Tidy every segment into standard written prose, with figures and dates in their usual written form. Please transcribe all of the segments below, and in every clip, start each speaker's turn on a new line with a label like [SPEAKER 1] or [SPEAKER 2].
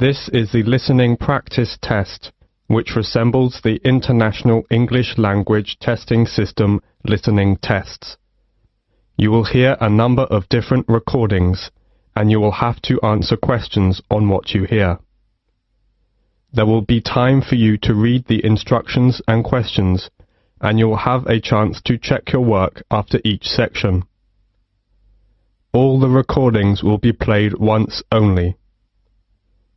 [SPEAKER 1] This is the listening practice test, which resembles the International English Language Testing System listening tests. You will hear a number of different recordings, and you will have to answer questions on what you hear. There will be time for you to read the instructions and questions, and you will have a chance to check your work after each section. All the recordings will be played once only.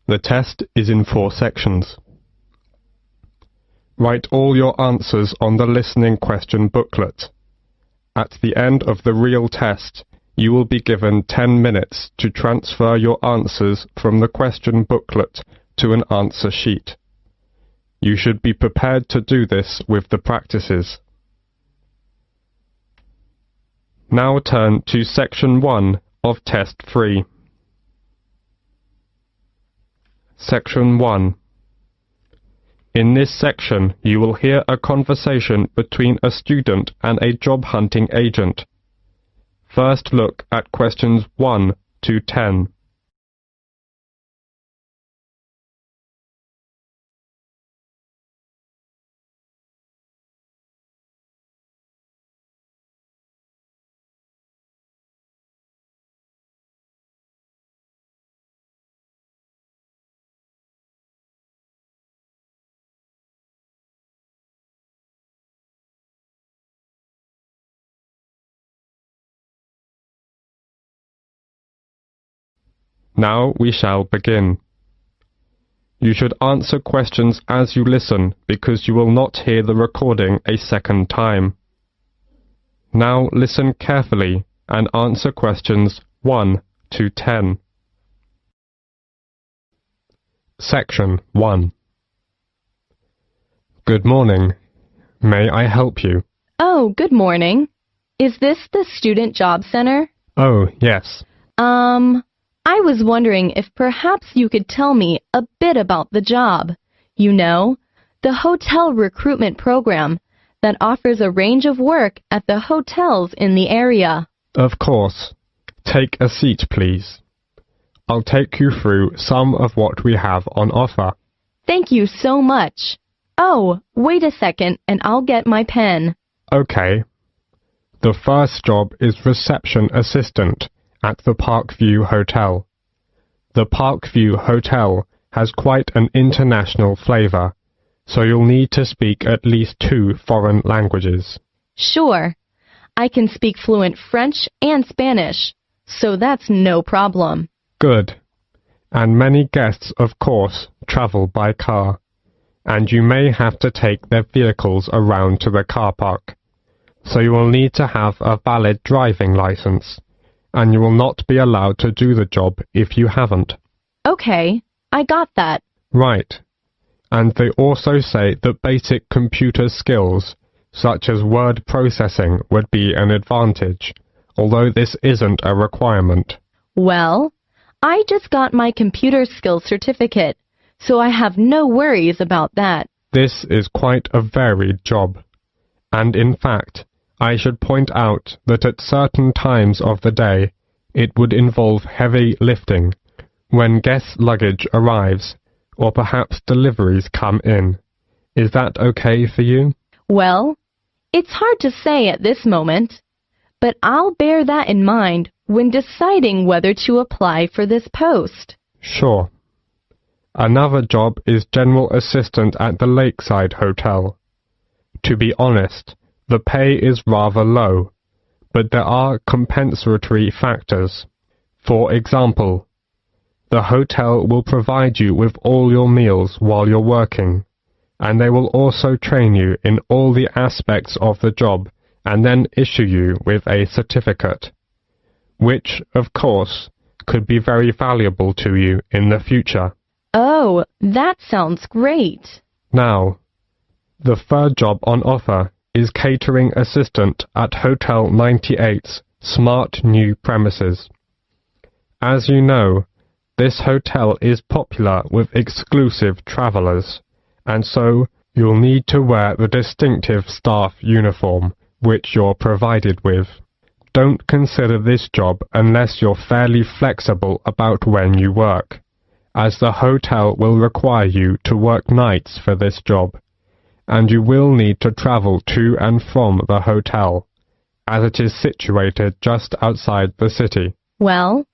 [SPEAKER 1] The test is in 4 sections. Write all your answers on the listening question booklet. At the end of the real test, you will be given 10 minutes to transfer your answers from the question booklet to an answer sheet. You should be prepared to do this with the practices. Now turn to Section 1 of Test 3. Section 1. In this section, you will hear a conversation between a student and a job-hunting agent. First look at questions 1 to 10. Now we shall begin. You should answer questions as you listen because you will not hear the recording a second time. Now listen carefully and answer questions 1 to 10. Section 1. Good morning. May I help you?
[SPEAKER 2] Oh, good morning. Is this the Student Job Center?
[SPEAKER 1] Oh, yes.
[SPEAKER 2] I was wondering if perhaps you could tell me a bit about the job. You know, the hotel recruitment program that offers a range of work at the hotels in the area.
[SPEAKER 1] Of course. Take a seat, please. I'll take you through some of what we have on offer.
[SPEAKER 2] Thank you so much. Oh, wait a second and I'll get my pen.
[SPEAKER 1] Okay. The first job is reception assistant at the Parkview Hotel. The Parkview Hotel has quite an international flavor, so you'll need to speak at least 2 foreign languages.
[SPEAKER 2] Sure. I can speak fluent French and Spanish, so that's no problem.
[SPEAKER 1] Good. And many guests, of course, travel by car, and you may have to take their vehicles around to the car park, so you will need to have a valid driving license, and you will not be allowed to do the job if you haven't.
[SPEAKER 2] Okay, I got that.
[SPEAKER 1] Right. And they also say that basic computer skills, such as word processing, would be an advantage, although this isn't a requirement.
[SPEAKER 2] Well, I just got my computer skills certificate, so I have no worries about that.
[SPEAKER 1] This is quite a varied job. And in fact, I should point out that at certain times of the day, it would involve heavy lifting when guest luggage arrives, or perhaps deliveries come in. Is that okay for you?
[SPEAKER 2] Well, it's hard to say at this moment, but I'll bear that in mind when deciding whether to apply for this post.
[SPEAKER 1] Sure. Another job is general assistant at the Lakeside Hotel. To be honest, the pay is rather low, but there are compensatory factors. For example, the hotel will provide you with all your meals while you're working, and they will also train you in all the aspects of the job and then issue you with a certificate, which, of course, could be very valuable to you in the future.
[SPEAKER 2] Oh, that sounds great.
[SPEAKER 1] Now, the third job on offer is catering assistant at Hotel 98's smart new premises. As you know, this hotel is popular with exclusive travellers, and so you'll need to wear the distinctive staff uniform, which you're provided with. Don't consider this job unless you're fairly flexible about when you work, as the hotel will require you to work nights for this job, and you will need to travel to and from the hotel, as it is situated just outside the city.
[SPEAKER 2] Well,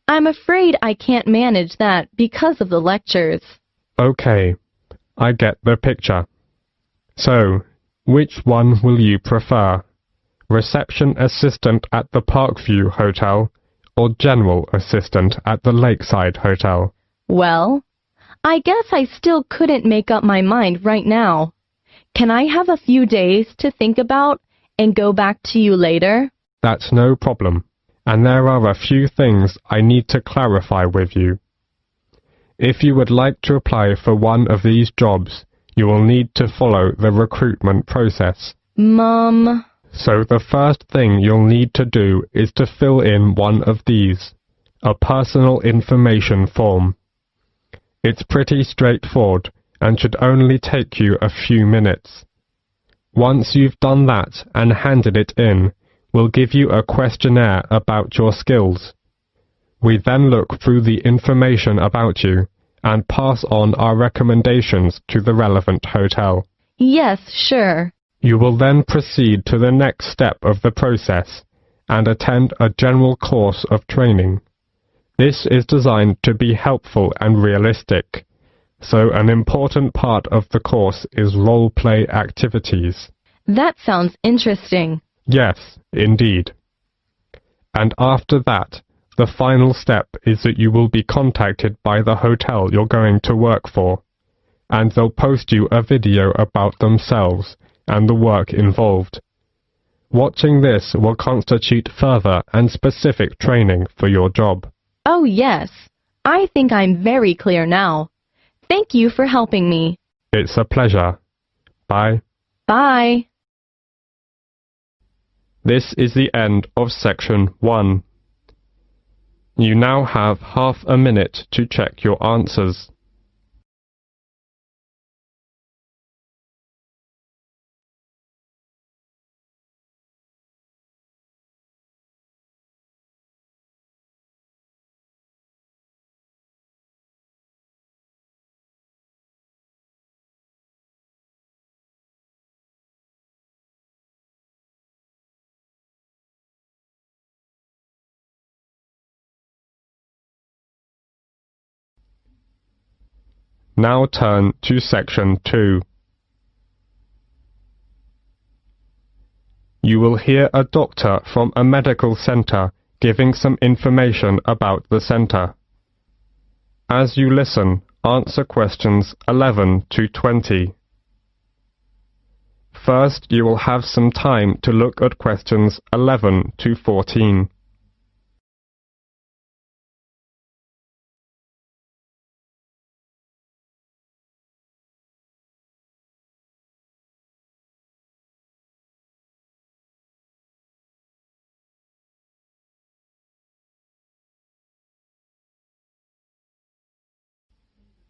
[SPEAKER 2] I'm afraid I can't manage that because of the lectures.
[SPEAKER 1] Okay, I get the picture. So, which one will you prefer? Reception assistant at the Parkview Hotel or general assistant at the Lakeside Hotel?
[SPEAKER 2] Well, I guess I still couldn't make up my mind right now. Can I have a few days to think about and go back to you later?
[SPEAKER 1] That's no problem, and there are a few things I need to clarify with you. If you would like to apply for one of these jobs, you will need to follow the recruitment process. So the first thing you'll need to do is to fill in one of these, a personal information form. It's pretty straightforward and should only take you a few minutes. Once you've done that and handed it in, we'll give you a questionnaire about your skills. We then look through the information about you and pass on our recommendations to the relevant hotel.
[SPEAKER 2] Yes, sure.
[SPEAKER 1] You will then proceed to the next step of the process and attend a general course of training. This is designed to be helpful and realistic, so an important part of the course is role-play activities.
[SPEAKER 2] That sounds interesting.
[SPEAKER 1] Yes, indeed. And after that, the final step is that you will be contacted by the hotel you're going to work for, and they'll post you a video about themselves and the work involved. Watching this will constitute further and specific training for your job.
[SPEAKER 2] Oh yes, I think I'm very clear now. Thank you for helping me.
[SPEAKER 1] It's a pleasure. Bye.
[SPEAKER 2] Bye.
[SPEAKER 1] This is the end of section 1. You now have half a minute to check your answers. Now turn to section 2. You will hear a doctor from a medical centre giving some information about the centre. As you listen, answer questions 11 to 20. First, you will have some time to look at questions 11 to 14.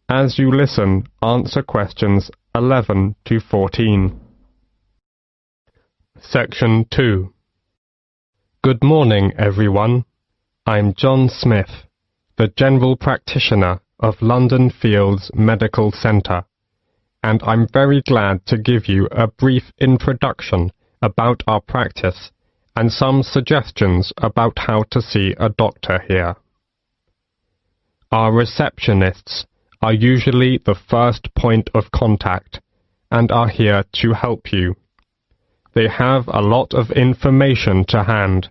[SPEAKER 1] As you listen, answer questions 11 to 14. Section 2. Good morning, everyone. I'm John Smith, the General Practitioner of London Fields Medical Centre, and I'm very glad to give you a brief introduction about our practice and some suggestions about how to see a doctor here. Our receptionists are usually the first point of contact and are here to help you. They have a lot of information to hand,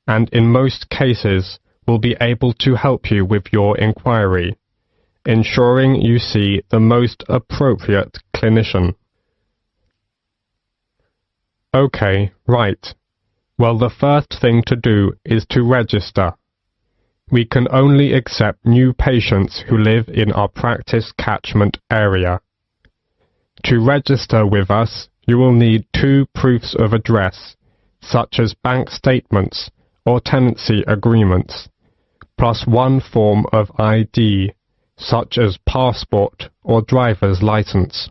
[SPEAKER 1] and in most cases will be able to help you with your inquiry, ensuring you see the most appropriate clinician. Okay, right. Well, the first thing to do is to register. We can only accept new patients who live in our practice catchment area. To register with us, you will need 2 proofs of address, such as bank statements or tenancy agreements, plus 1 form of ID, such as passport or driver's license.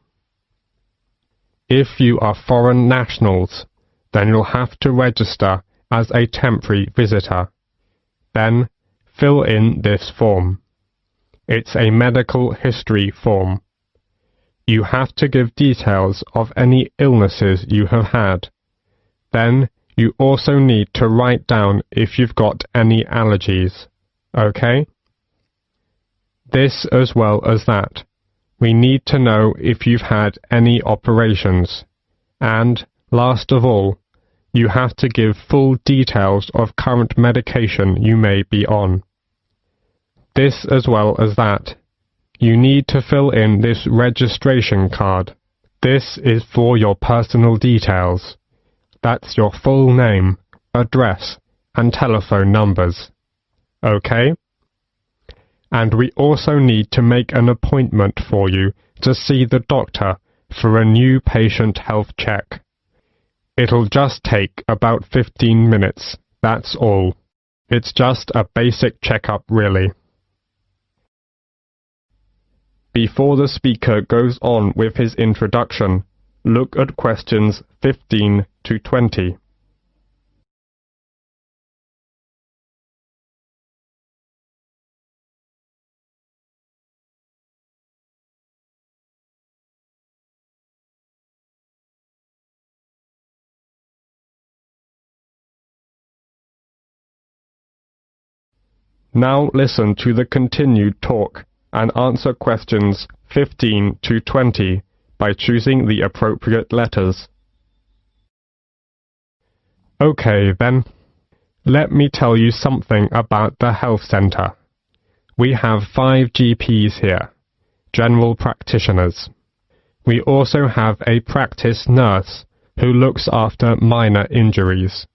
[SPEAKER 1] If you are foreign nationals, then you'll have to register as a temporary visitor. Then, fill in this form. It's a medical history form. You have to give details of any illnesses you have had. Then you also need to write down if you've got any allergies. Okay? This as well as that. We need to know if you've had any operations. And, last of all, you have to give full details of current medication you may be on. This as well as that. You need to fill in this registration card. This is for your personal details. That's your full name, address, and telephone numbers. Okay? And we also need to make an appointment for you to see the doctor for a new patient health check. It'll just take about 15 minutes, that's all. It's just a basic checkup, really. Before the speaker goes on with his introduction, look at questions 15 to 20. Now listen to the continued talk and answer questions 15 to 20 by choosing the appropriate letters. Okay then, let me tell you something about the health centre. We have 5 GPs here, general practitioners. We also have a practice nurse who looks after minor injuries.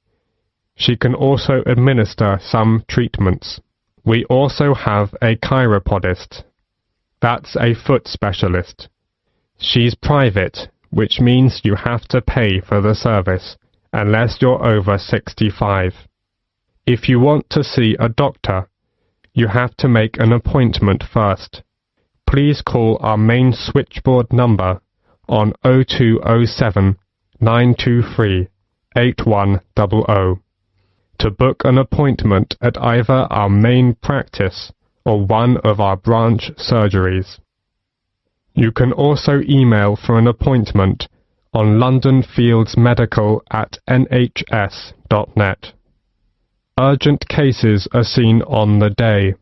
[SPEAKER 1] She can also administer some treatments. We also have a chiropodist. That's a foot specialist. She's private, which means you have to pay for the service, unless you're over 65. If you want to see a doctor, you have to make an appointment first. Please call our main switchboard number on 0207 923 8100 to book an appointment at either our main practice or one of our branch surgeries. You can also email for an appointment on londonfieldsmedical@nhs.net. Urgent cases are seen on the day.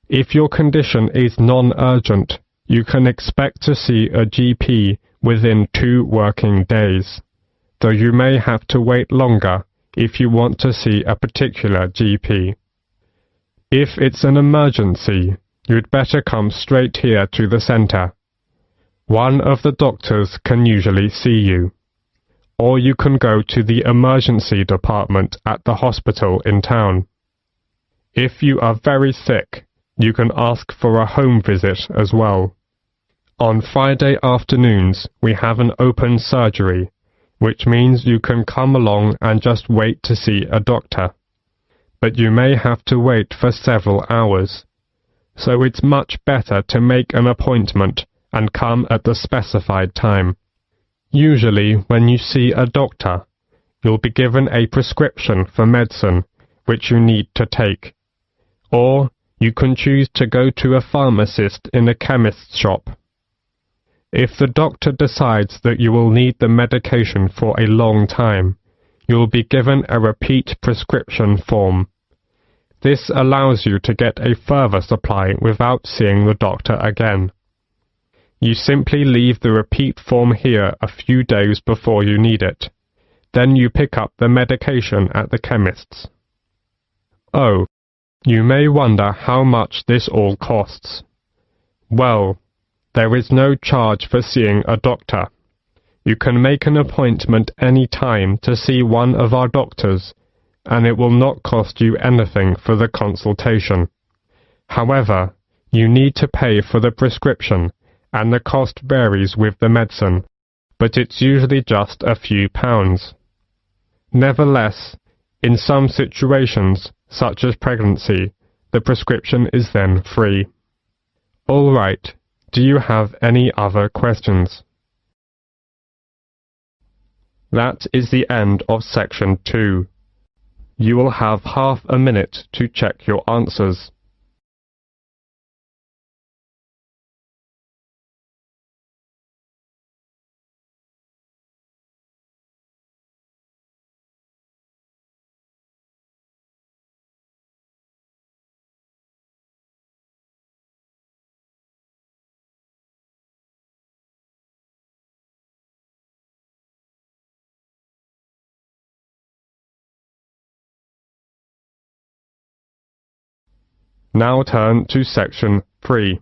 [SPEAKER 1] If your condition is non-urgent, you can expect to see a GP within 2 working days, though you may have to wait longer if you want to see a particular GP. If it's an emergency, you'd better come straight here to the centre. One of the doctors can usually see you. Or you can go to the emergency department at the hospital in town. If you are very sick, you can ask for a home visit as well. On Friday afternoons, we have an open surgery, which means you can come along and just wait to see a doctor. But you may have to wait for several hours. So it's much better to make an appointment and come at the specified time. Usually, when you see a doctor, you'll be given a prescription for medicine, which you need to take. Or you can choose to go to a pharmacist in a chemist's shop. If the doctor decides that you will need the medication for a long time, you will be given a repeat prescription form. This allows you to get a further supply without seeing the doctor again. You simply leave the repeat form here a few days before you need it. Then you pick up the medication at the chemist's. Oh, you may wonder how much this all costs. Well, there is no charge for seeing a doctor. You can make an appointment any time to see one of our doctors, and it will not cost you anything for the consultation. However, you need to pay for the prescription, and the cost varies with the medicine, but it's usually just a few pounds. Nevertheless, in some situations, such as pregnancy, the prescription is then free. All right. Do you have any other questions? That is the end of section 2. You will have half a minute to check your answers. Now turn to section 3.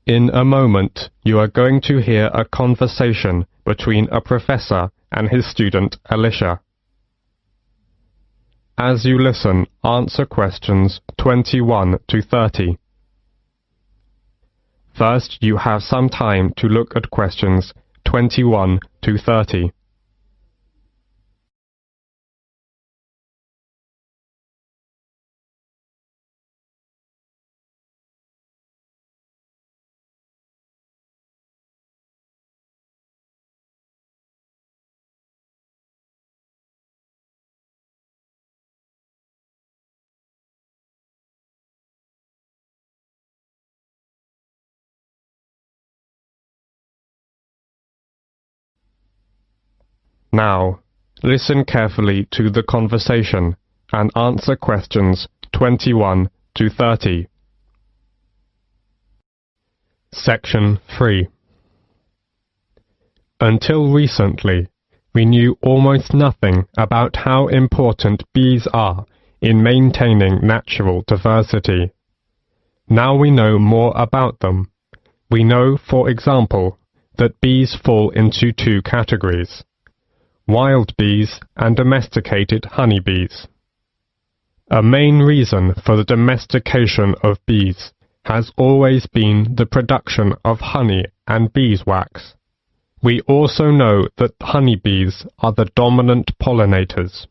[SPEAKER 1] In a moment, you are going to hear a conversation between a professor and his student Alicia. As you listen, answer questions 21 to 30. First, you have some time to look at questions 21 to 30. Now, listen carefully to the conversation and answer questions 21 to 30. Section 3. Until recently, we knew almost nothing about how important bees are in maintaining natural diversity. Now we know more about them. We know, for example, that bees fall into two categories: wild bees and domesticated honeybees. A main reason for the domestication of bees has always been the production of honey and beeswax. We also know that honeybees are the dominant pollinators.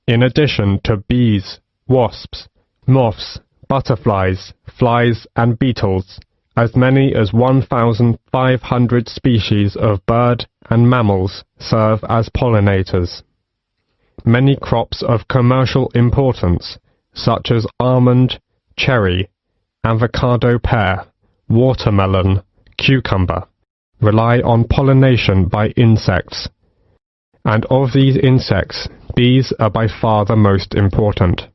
[SPEAKER 1] In addition to bees, wasps, moths, butterflies, flies and beetles, as many as 1,500 species of bird and mammals serve as pollinators. Many crops of commercial importance, such as almond, cherry, avocado pear, watermelon, cucumber, rely on pollination by insects. And of these insects, bees are by far the most important.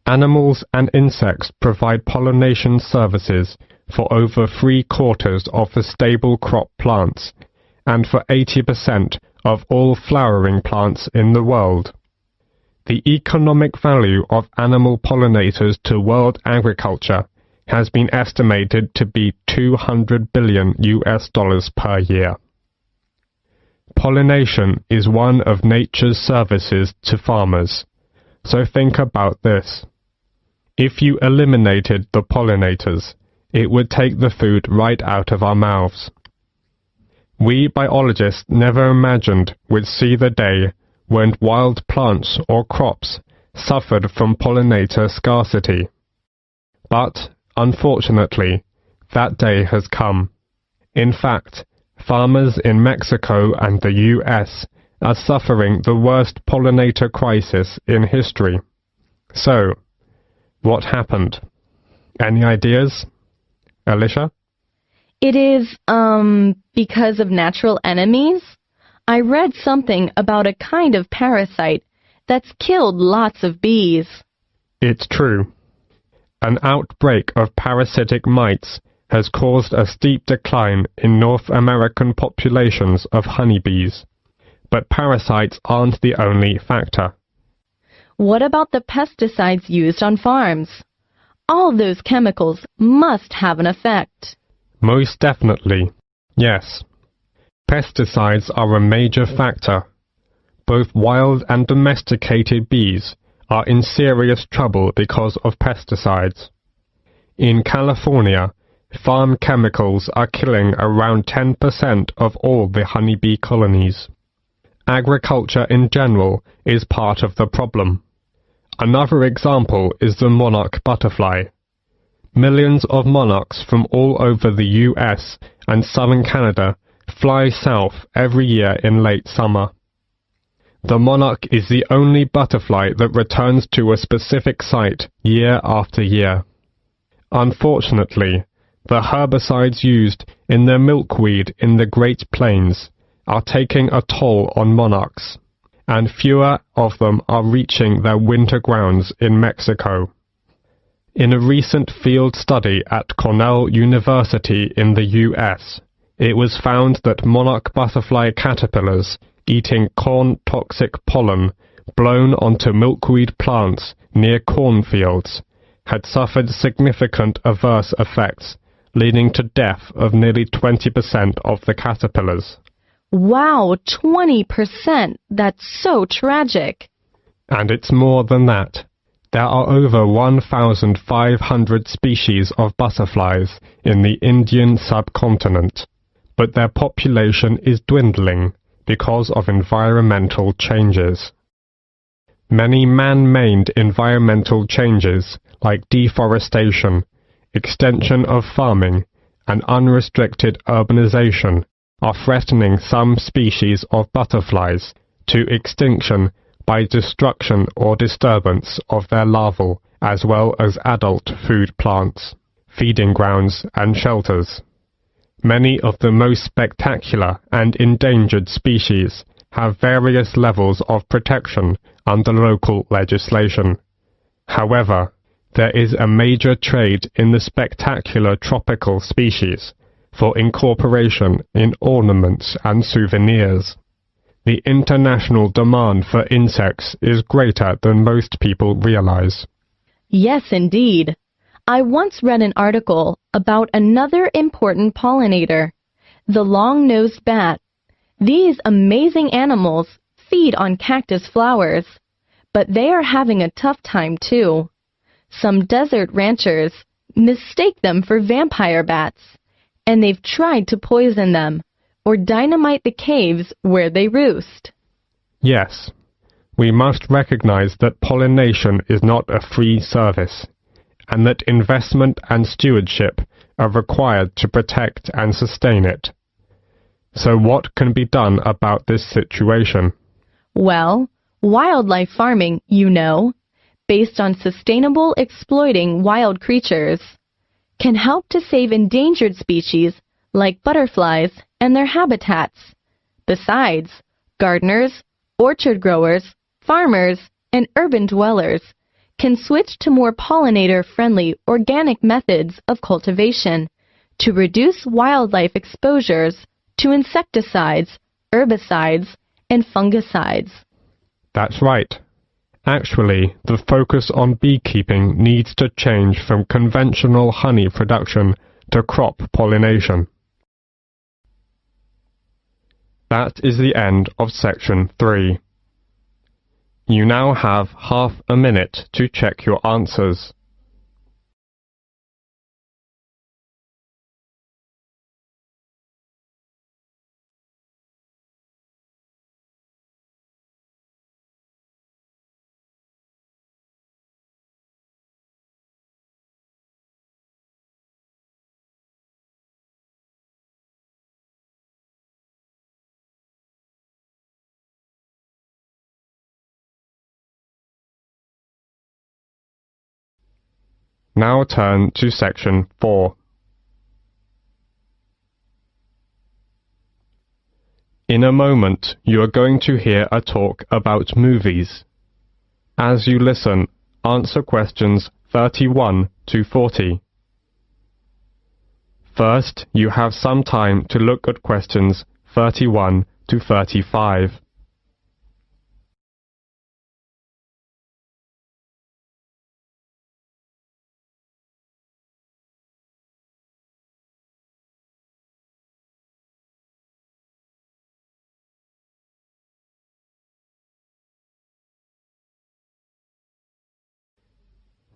[SPEAKER 1] Animals and insects provide pollination services for over 3/4 of the stable crop plants, and for 80% of all flowering plants in the world. The economic value of animal pollinators to world agriculture has been estimated to be $200 billion per year. Pollination is one of nature's services to farmers, so think about this. If you eliminated the pollinators, it would take the food right out of our mouths. We biologists never imagined we'd see the day when wild plants or crops suffered from pollinator scarcity. But, unfortunately, that day has come. In fact, farmers in Mexico and the US are suffering the worst pollinator crisis in history. So, what happened? Any ideas? Alicia?
[SPEAKER 2] It is, because of natural enemies? I read something about a kind of parasite that's killed lots of bees.
[SPEAKER 1] It's true. An outbreak of parasitic mites has caused a steep decline in North American populations of honeybees. But parasites aren't the only factor.
[SPEAKER 2] What about the pesticides used on farms? All those chemicals must have an effect.
[SPEAKER 1] Most definitely, yes. Pesticides are a major factor. Both wild and domesticated bees are in serious trouble because of pesticides. In California, farm chemicals are killing around 10% of all the honeybee colonies. Agriculture in general is part of the problem. Another example is the monarch butterfly. Millions of monarchs from all over the US and southern Canada fly south every year in late summer. The monarch is the only butterfly that returns to a specific site year after year. Unfortunately, the herbicides used in the milkweed in the Great Plains are taking a toll on monarchs, and fewer of them are reaching their winter grounds in Mexico. In a recent field study at Cornell University in the US, it was found that monarch butterfly caterpillars eating corn-toxic pollen blown onto milkweed plants near cornfields, had suffered significant adverse effects, leading to death of nearly 20% of the caterpillars.
[SPEAKER 2] Wow, 20%! That's so tragic.
[SPEAKER 1] And it's more than that. There are over 1,500 species of butterflies in the Indian subcontinent, but their population is dwindling because of environmental changes. Many man-made environmental changes like deforestation, extension of farming, and unrestricted urbanization are threatening some species of butterflies to extinction by destruction or disturbance of their larval as well as adult food plants, feeding grounds and shelters. Many of the most spectacular and endangered species have various levels of protection under local legislation. However, there is a major trade in the spectacular tropical species for incorporation in ornaments and souvenirs. The international demand for insects is greater than most people realize.
[SPEAKER 2] Yes, indeed. I once read an article about another important pollinator, the long-nosed bat. These amazing animals feed on cactus flowers, but they are having a tough time too. Some desert ranchers mistake them for vampire bats, and they've tried to poison them or dynamite the caves where they roost.
[SPEAKER 1] Yes, we must recognize that pollination is not a free service, and that investment and stewardship are required to protect and sustain it. So what can be done about this situation?
[SPEAKER 2] Well, wildlife farming, based on sustainable exploiting wild creatures, can help to save endangered species like butterflies and their habitats. Besides, gardeners, orchard growers, farmers, and urban dwellers can switch to more pollinator-friendly organic methods of cultivation to reduce wildlife exposures to insecticides, herbicides, and fungicides.
[SPEAKER 1] That's right. Actually, the focus on beekeeping needs to change from conventional honey production to crop pollination. That is the end of section 3. You now have half a minute to check your answers. Now turn to section 4. In a moment, you are going to hear a talk about movies. As you listen, answer questions 31 to 40. First, you have some time to look at questions 31 to 35.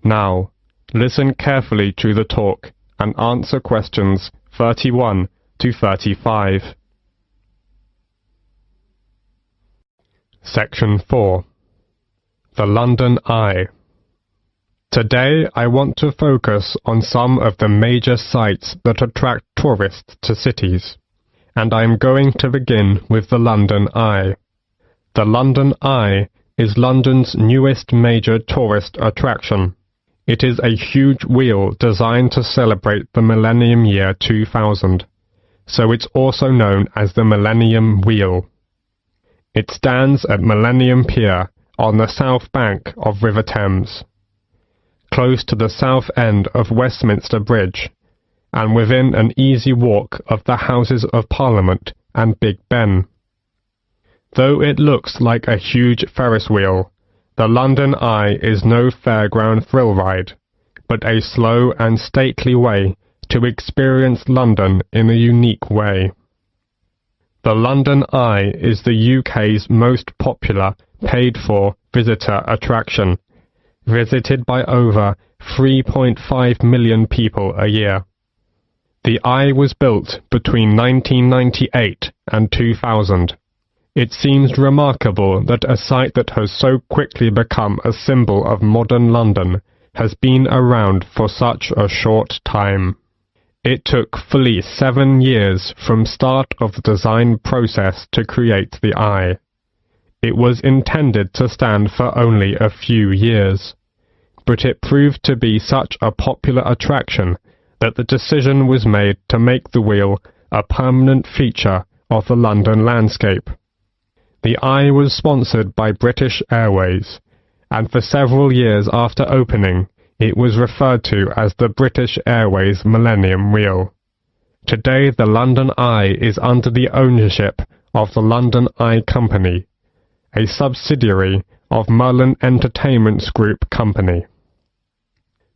[SPEAKER 1] Now, listen carefully to the talk and answer questions 31 to 35. Section 4. The London Eye. Today I want to focus on some of the major sites that attract tourists to cities, and I am going to begin with the London Eye. The London Eye is London's newest major tourist attraction. It is a huge wheel designed to celebrate the millennium year 2000, so it's also known as the Millennium Wheel. It stands at Millennium Pier on the south bank of River Thames, close to the south end of Westminster Bridge, and within an easy walk of the Houses of Parliament and Big Ben. Though it looks like a huge Ferris wheel, the London Eye is no fairground thrill ride, but a slow and stately way to experience London in a unique way. The London Eye is the UK's most popular paid-for visitor attraction, visited by over 3.5 million people a year. The Eye was built between 1998 and 2000. It seems remarkable that a site that has so quickly become a symbol of modern London has been around for such a short time. It took fully 7 years from start of the design process to create the Eye. It was intended to stand for only a few years, but it proved to be such a popular attraction that the decision was made to make the wheel a permanent feature of the London landscape. The Eye was sponsored by British Airways, and for several years after opening, it was referred to as the British Airways Millennium Wheel. Today the London Eye is under the ownership of the London Eye Company, a subsidiary of Merlin Entertainments Group Company.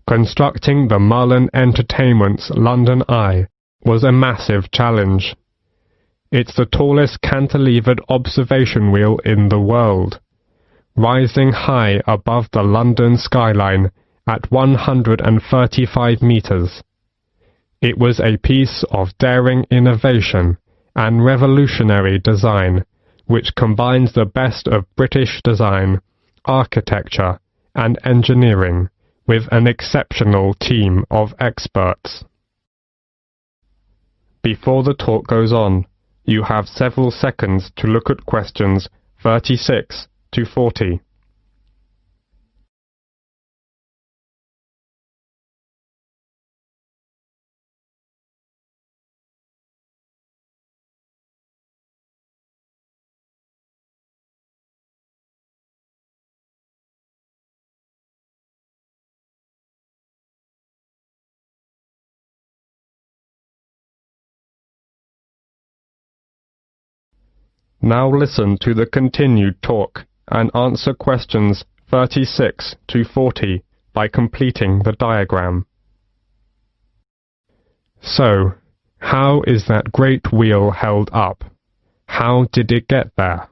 [SPEAKER 1] Constructing the Merlin Entertainments London Eye was a massive challenge. It's the tallest cantilevered observation wheel in the world, rising high above the London skyline at 135 meters. It was a piece of daring innovation and revolutionary design, which combines the best of British design, architecture, and engineering with an exceptional team of experts. Before the talk goes on, you have several seconds to look at questions 36 to 40. Now listen to the continued talk and answer questions 36 to 40 by completing the diagram. So, how is that great wheel held up? How did it get there?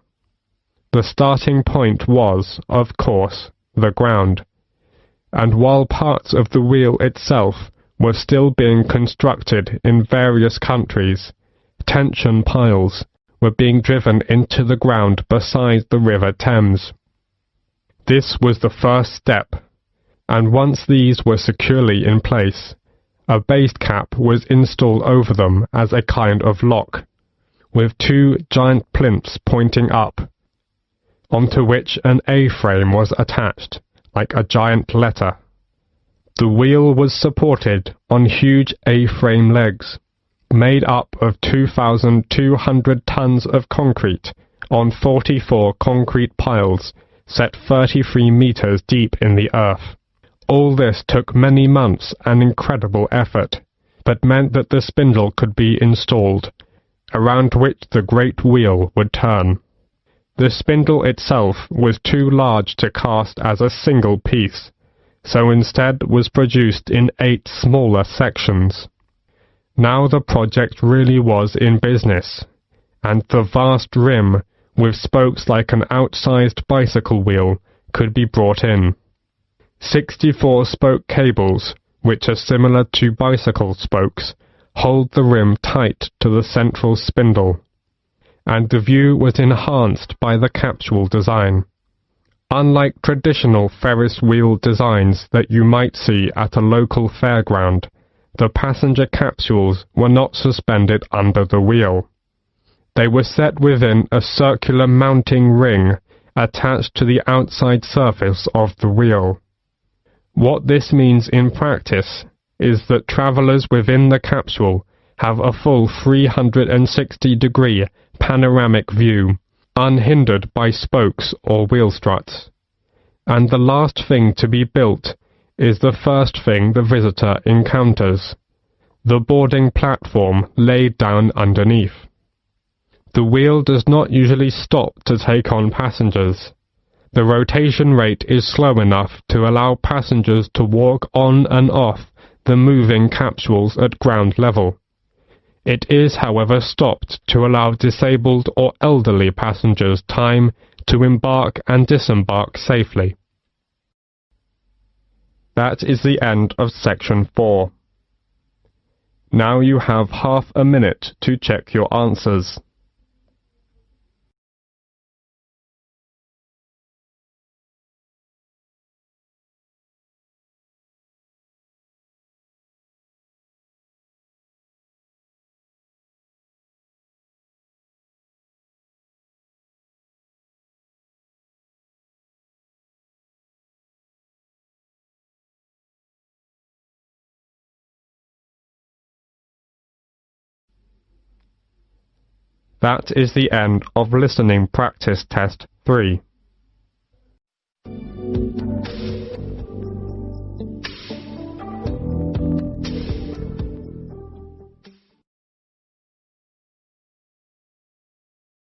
[SPEAKER 1] The starting point was, of course, the ground, and while parts of the wheel itself were still being constructed in various countries, tension piles were being driven into the ground beside the River Thames. This was the first step, and once these were securely in place, a base cap was installed over them as a kind of lock, with 2 giant plinths pointing up, onto which an A-frame was attached, like a giant letter. The wheel was supported on huge A-frame legs, made up of 2,200 tons of concrete on 44 concrete piles set 33 meters deep in the earth. All this took many months and incredible effort, but meant that the spindle could be installed, around which the great wheel would turn. The spindle itself was too large to cast as a single piece, so instead was produced in 8 smaller sections. Now the project really was in business, and the vast rim, with spokes like an outsized bicycle wheel, could be brought in. 64 spoke cables, which are similar to bicycle spokes, hold the rim tight to the central spindle, and the view was enhanced by the capsule design. Unlike traditional Ferris wheel designs that you might see at a local fairground, the passenger capsules were not suspended under the wheel. They were set within a circular mounting ring attached to the outside surface of the wheel. What this means in practice is that travellers within the capsule have a full 360-degree panoramic view, unhindered by spokes or wheel struts. And the last thing to be built is the first thing the visitor encounters, the boarding platform laid down underneath. The wheel does not usually stop to take on passengers. The rotation rate is slow enough to allow passengers to walk on and off the moving capsules at ground level. It is, however, stopped to allow disabled or elderly passengers time to embark and disembark safely. That is the end of section 4. Now you have half a minute to check your answers. That is the end of listening practice test 3.